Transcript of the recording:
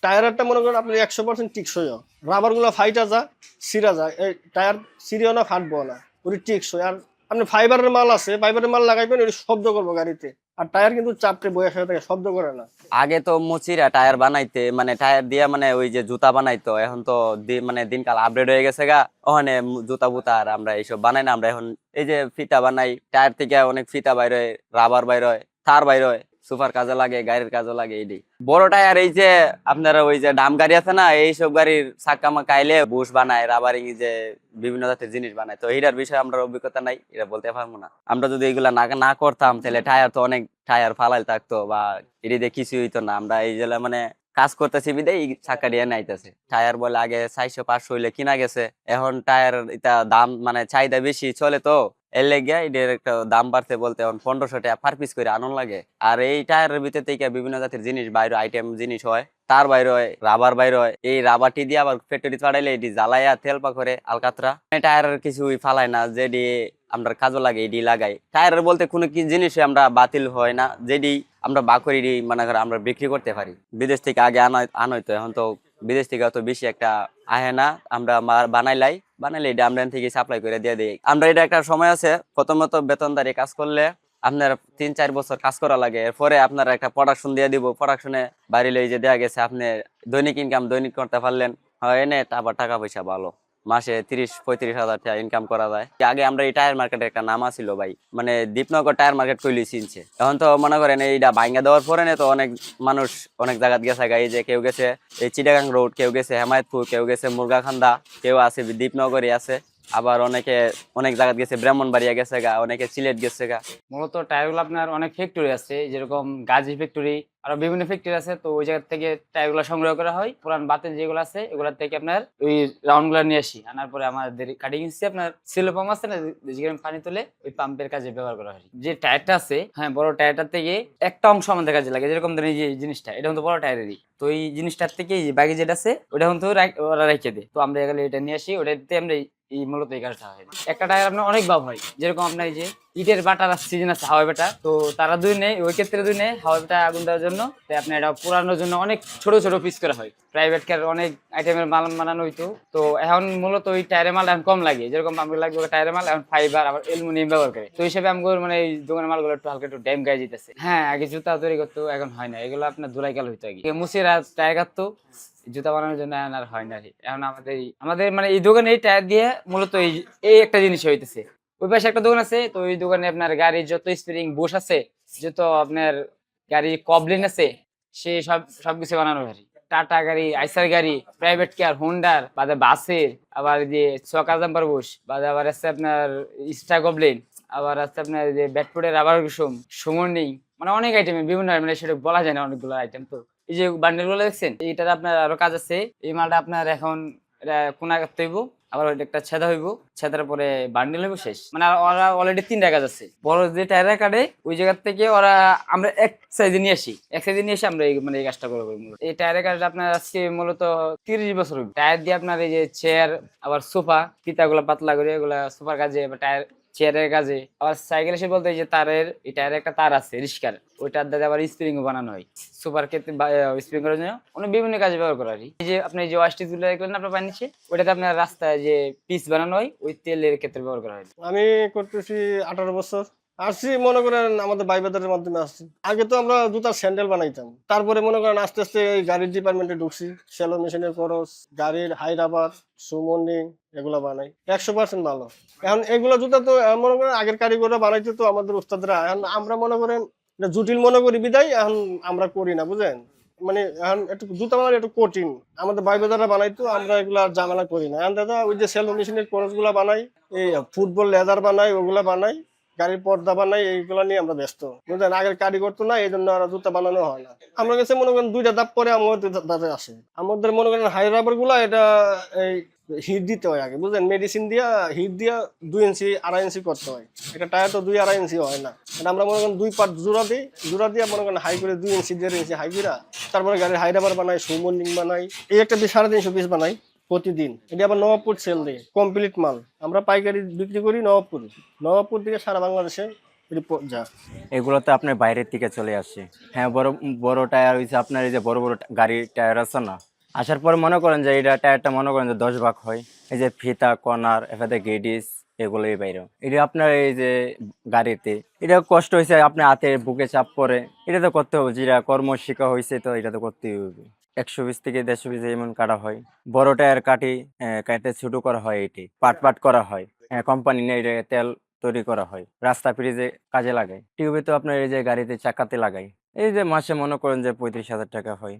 টায়ারটা মনে করেন আপনি 100% টিকসই। রাবার গুলা ফাইটা যা সিরা যায়, এই টায়ার সিরিও না ফাটবো না, ওটি টিকসই। আর আপনি ফাইবারের মাল আছে, ফাইবারের মাল লাগাইবেন ওটি শব্দ করবো গাড়িতে। আর টায়ার কিন্তু চাপটে বয়ে সাথে শব্দ করে না। আগে তো মুচিরা টায়ার বানাইতে মানে টায়ার দিয়া মানে ওই যে জুতা বানাইতো, এখন তো মানে দিনকাল আপডেট হয়ে গেছে গা। ওখানে জুতা বুতা আর আমরা এইসব বানাই না, আমরা এখন এই যে ফিতা বানাই, টায়ার থেকে অনেক ফিতা বাইর হয়, রাবার বাইর হয়, তার বাইর হয়, সুপার কাজে লাগে, গাড়ির কাজে লাগে। এটি বড় টায়ার, এই যে আপনারা ওই যে ডাম গাড়ি আছে না, এইসব গাড়ির চাক্কা মাক্কা আইলে বুশ বানায়, রাবারিং যে বিভিন্ন জাতের জিনিস বানায়। তো এইটার বিষয়ে আমরা অভিজ্ঞতা নাই, এটা বলতে পারবো না। আমরা যদি এগুলা না না করতাম তাহলে টায়ার তো অনেক টায়ার ফালাইল থাকতো বা এটি দিয়ে কিছু হইতো না। আমরা এই জেলা মানে কাজ করতেছি বিদে এই চাক্কা দিয়ে নাইতেছে। টায়ার বলে আগে 400-500 হইলে কিনা গেছে, এখন টায়ার এটা দাম মানে চাহিদা বেশি চলে, তো এর লেগে এটার একটা দাম বাড়তে বলতে এখন 1500 টাকা পার পিস করে আনন্দ লাগে। আর এই টায়ারের ভিতর থেকে বিভিন্ন জাতের জিনিস বাইরে, আইটেম জিনিস হয়, তার বাইরে হয়, রাবার বাইরে হয়। এই রাবারটি দিয়ে আবার ফ্যাক্টরি পাঠাইলে এটি জ্বালাইয়া তেল পা করে আলকাতরা। টায়ারের কিছুই ফালায় না, যেটি আমরা কাজও লাগে এটি লাগাই। টায়ারের বলতে কোনো কি জিনিস আমরা বাতিল হয় না, যেটি আমরা বাকরি মানে আমরা বিক্রি করতে পারি। বিদেশ থেকে আগে আনাইতো, এখন তো বিদেশ থেকে অত বেশি একটা আহে না। আমরা বানাইলে এটা আমরা থেকে সাপ্লাই করে দিয়ে দিই। আমরা এটা একটা সময় আছে, প্রথমত বেতনদারি কাজ করলে আপনার 3-4 বছর কাজ করা লাগে, এরপরে আপনার একটা প্রোডাকশন দিয়ে দিব। প্রোডাকশনে বাড়ি লই যে দেওয়া গেছে, আপনি দৈনিক ইনকাম দৈনিক করতে পারলেন, হয় এনে আবার টাকা পয়সা ভালো, মাসে 30-35 হাজার টাকা ইনকাম করা যায়। আগে আমরা এই টায়ার মার্কেটের একটা নাম আছিল ভাই, মানে দীপনগর টায়ার মার্কেট কইলি চিনছে। এখন তো মনে করেন এইটা ভাঙ্গা দেওয়ার পরে তো অনেক মানুষ অনেক জায়গা গেছে গাই, যে কেউ গেছে এই চিটাগাং রোড, কেউ গেছে হেমায়তপুর, কেউ গেছে মুরগাখান্দা, কেউ আছে দীপনগরই আছে, আবার অনেকে অনেক জায়গা গেছে, ব্রাহ্মণবাড়িয়া গেছে গা, অনেকে সিলেট গেছে গা। মূলত টায়ারগুলো আপনার অনেক ফ্যাক্টরি আছে, যেরকম গাজী ফ্যাক্টরি, আরো বিভিন্ন ফ্যাক্টরি আছে। তো ওই জায়গা থেকে টায়ারগুলো সংগ্রহ করা হয়। পুরান বাতিল যেগুলো আছে এগুলা থেকে আপনার ওই রাউন্ড গুলা নিয়ে আসি, আনার পরে আমাদের কাটিং হিসেবে আপনার সিলো পাম্প আছে না, যেখানে পানি তোলে, ওই পাম্পের কাজে ব্যবহার করা হয়। যে টায়ারটা আছে, হ্যাঁ, বড় টায়ারটার থেকে একটা অংশ আমাদের কাজে লাগে। যেরকম ধরেন এই যে জিনিসটা, এটা কিন্তু বড় টায়ারেরই। তো এই জিনিসটার থেকে এই বাকি যেটা আছে ওটা কিন্তু ওরা রেখে দেয়। তো আমরা এগুলো এটা নিয়ে আসি, ওটাতে আমরা এই মূলত এই কাজটা হয়। একটা টায়ার আপনার অনেক ভাব হয়, যেরকম আপনার এই যে ইটের বাটার সিজন আছে, হাওয়াই বাটা, তো তারা দুই নেই, ওই ক্ষেত্রে দুই নেই হাওয়াই বাটা আগুন দেওয়ার জন্য। তাই আপনার এটা পুরানোর জন্য অনেক ছোট ছোট পিস করা হয়। প্রাইভেট কার অনেক আইটেমের মাল বানানো হইতো। তো এখন মূলত ওই টায়ারের মাল এখন কম লাগে, যেরকম আমি লাগবে টায়ারের মাল এখন ফাইবার আবার অ্যালুমিনিয়াম ব্যবহার করে। তো হিসেবে আমি মানে এই দোকানের মালগুলো একটু হালকা একটু ড্যাম গায়ে যেতেছে। হ্যাঁ, আগে জুতা তৈরি করতো, এখন হয় না। এগুলো আপনার ধুলাই কাল হইতো আগে, মুসিরা টায়ার কাটতো জুতা বানানোর জন্য, এখন আর হয় না। এখন আমাদের মানে এই দোকানে এই টায়ার দিয়ে মূলত এই একটা জিনিস হইতেছে। ওই পাশে একটা দোকান আছে, তো ওই দোকানে আপনার গাড়ির যত স্প্রিং বুশ আছে, যত আপনার গাড়ি কবলিন আছে, সে সবকিছু বানানো গাড়ি। টাটা গাড়ি, আইসার গাড়ি, প্রাইভেট কার, হোন্ডার, বাদে বাসের, আবার যে ছকা জাম্পার বুশ, বাদে আবার আছে আপনার স্টার গবলিন, আবার আছে আপনার যে ব্যাটফুটের রাবার কুসুম, সুমন্ডিং, মানে অনেক আইটেমের বিভিন্ন, মানে সেটা বলা যায় না, অনেকগুলো আইটেম। তো এই যে বান্ডেল গুলো দেখছেন, এইটার আপনার আরো কাজ আছে। এই মালটা আপনার এখন এটা কোনা কাটতে হইব, আবার ওইটা একটা ছেদা হইব, ছেদার পরে বান্ডেল হইব, শেষ। মানে ওরা অলরেডি 3টা কাজ আছে। বড় যে টায়ার কাটে ওই জায়গা থেকে ওরা আমরা এক সাইজে নিয়ে আসি, আমরা মানে এই কাজটা করবো। এই টায়ারের কাজ আপনার আজকে মূলত 30 বছর হইব। টায়ার দিয়ে আপনার এই যে চেয়ার, আবার সোফা, ফিতাগুলো পাতলা করে এগুলা সোফার কাজে, টায়ার চেয়ারের কাজে, আবার সাইকেল এসে বলতে যে তারের, এই টায়ারের একটা তার আছে রিস্কার, ওইটার দ্বারা আবার স্প্রিং বানানো হয় সুপার ক্ষেত্রে, স্প্রিং করার জন্য অনেক বিভিন্ন কাজে ব্যবহার করা হয়। এই যে আপনি যে ওয়াশটি তুলে দেখলেন আপনার পানি নিচে, ওইটাতে আপনার রাস্তায় যে পিস বানানো হয়, ওই তেলের ক্ষেত্রে ব্যবহার করা হয়। আমি করতেছি 18 বছর। আসছি মনে করেন আমাদের বাইবাজারের মাধ্যমে আসছি। আগে তো আমরা জুতার স্যান্ডেল বানাইতাম, তারপরে মনে করেন আস্তে আস্তে এই গাড়ির ডিপার্টমেন্টে ঢুকছি। শ্যালো মেশিনের খরচ, গাড়ির হাই রাবার, সুমন্ডিং, এগুলো বানাই 100% ভালো। এখন এগুলো জুতা তো মনে করেন আগের কারিগররা বানাইতে, তো আমাদের উস্তাদরা। এখন আমরা মনে করেন এটা জটিল মনে করি বিদায় এখন আমরা করি না, বুঝেন। মানে এখন একটু জুতা বানালে একটু কঠিন, আমাদের বাইবাজাররা বানাইতো, আমরা এগুলা ঝামেলা করি না। এখন দাদা ওই যে শ্যালো মেশিনের খরচ গুলা বানাই, এই ফুটবল লেদার বানাই, ওগুলা বানাই, গাড়ির পর্দা বানাই, এইগুলা নিয়ে আমরা ব্যস্ত, বুঝলেন। আগের কারিগর তো না, এই জন্য আর জুতা বানানো হয় না। আমার কাছে মনে করেন 2টা ধাপ পরে আমাদের দাঁতে আসে। আমাদের মনে করেন হাই রাবার গুলা, এটা এই হিট দিতে হয় আগে, বুঝলেন। মেডিসিন দিয়া হিট দিয়া 2 ইঞ্চি 2.5 ইঞ্চি করতে হয়। এটা টায়ার তো 2-2.5 ইঞ্চি হয় না। এটা আমরা মনে করেন 2 পার্ট জোড়া দিয়ে মনে করেন হাই করে 2 ইঞ্চি 1.5 ইঞ্চি হাই করা, তারপরে গাড়ির হাই রাবার বানাই, সুমন্ডিং বানাই। এই একটা 350 পিস বানাই প্রতিদিন। এটা আবার নবাবপুর সেল দিই, কমপ্লিট মাল আমরা পাইকারি বিক্রি করি নবাবপুর থেকে সারা বাংলাদেশে যা এগুলো তো আপনার বাইরের থেকে চলে আসে। হ্যাঁ, বড় বড় টায়ার হইছে আপনার এই যে বড় বড় গাড়ির টায়ার আছে না, আসার পরে মনে করেন যে এটা টায়ারটা মনে করেন যে 10 ভাগ হয়। এই যে ফিতা কর্নার এফাতে গেডিস এগুলোই বাইরে, এটা আপনার এই যে গাড়িতে এটা কষ্ট হয়েছে আপনার হাতে বুকে চাপ পরে, এটা তো করতে হবে, যেটা কর্ম শিখা হয়েছে তো এটা তো করতেই হবে। 120 থেকে 150 পিস এমন কাটা হয়। বড় টায়ার কাটি, কাটে ছোট করা হয়, এটি পাট পাট করা হয়। কোম্পানি নিয়ে এটা তেল তৈরি করা হয়, রাস্তা ফ্রিজে কাজে লাগায়, টিউবে তো আপনার এই যে গাড়িতে চাকাতে লাগাই। এই যে মাসে মনে করেন যে 35,000 টাকা হয়।